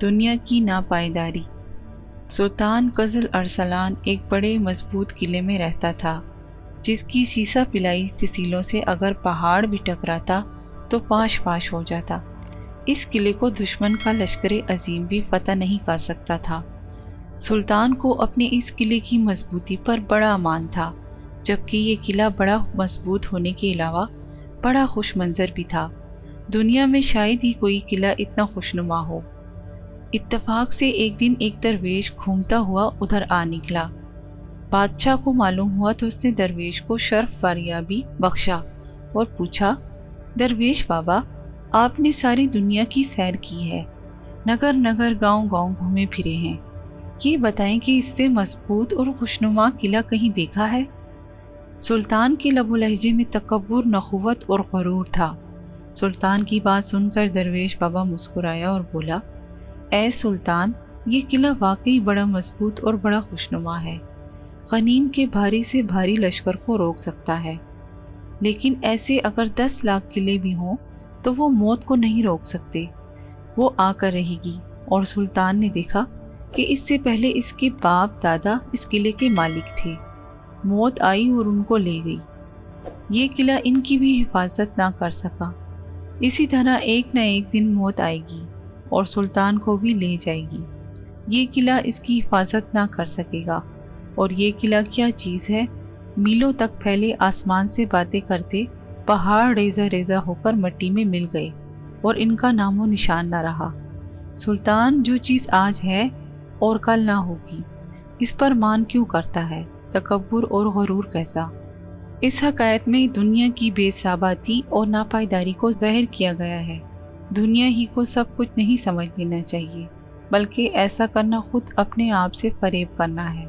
دنیا کی ناپائیداری۔ سلطان قزل ارسلان ایک بڑے مضبوط قلعے میں رہتا تھا، جس کی سیسا پلائی فسیلوں سے اگر پہاڑ بھی ٹکراتا تو پاش پاش ہو جاتا۔ اس قلعے کو دشمن کا لشکر عظیم بھی فتح نہیں کر سکتا تھا۔ سلطان کو اپنے اس قلعے کی مضبوطی پر بڑا امان تھا، جبکہ یہ قلعہ بڑا مضبوط ہونے کے علاوہ بڑا خوش منظر بھی تھا۔ دنیا میں شاید ہی کوئی قلعہ اتنا خوشنما ہو۔ اتفاق سے ایک دن ایک درویش گھومتا ہوا ادھر آ نکلا۔ بادشاہ کو معلوم ہوا تو اس نے درویش کو شرف فاریابی بخشا اور پوچھا، درویش بابا، آپ نے ساری دنیا کی سیر کی ہے، نگر نگر گاؤں گاؤں گھومے پھرے ہیں، یہ بتائیں کہ اس سے مضبوط اور خوشنما قلعہ کہیں دیکھا ہے؟ سلطان کے لب و لہجے میں تکبر، نخوت اور غرور تھا۔ سلطان کی بات سن کر درویش بابا مسکرایا اور بولا، اے سلطان، یہ قلعہ واقعی بڑا مضبوط اور بڑا خوشنما ہے، غنیم کے بھاری سے بھاری لشکر کو روک سکتا ہے، لیکن ایسے اگر 10 لاکھ قلعے بھی ہوں تو وہ موت کو نہیں روک سکتے، وہ آ کر رہے گی۔ اور سلطان نے دیکھا کہ اس سے پہلے اس کے باپ دادا اس قلعے کے مالک تھے، موت آئی اور ان کو لے گئی، یہ قلعہ ان کی بھی حفاظت نہ کر سکا۔ اسی طرح ایک نہ ایک دن موت آئے گی اور سلطان کو بھی لے جائے گی، یہ قلعہ اس کی حفاظت نہ کر سکے گا۔ اور یہ قلعہ کیا چیز ہے، میلوں تک پھیلے آسمان سے باتیں کرتے پہاڑ ریزہ ریزہ ہو کر مٹی میں مل گئے اور ان کا نام و نشان نہ رہا۔ سلطان، جو چیز آج ہے اور کل نہ ہوگی، اس پر مان کیوں کرتا ہے؟ تکبر اور غرور کیسا؟ اس حکایت میں دنیا کی بے ثباتی اور ناپائیداری کو ظاہر کیا گیا ہے۔ دنیا ہی کو سب کچھ نہیں سمجھ لینا چاہیے، بلکہ ایسا کرنا خود اپنے آپ سے فریب کرنا ہے۔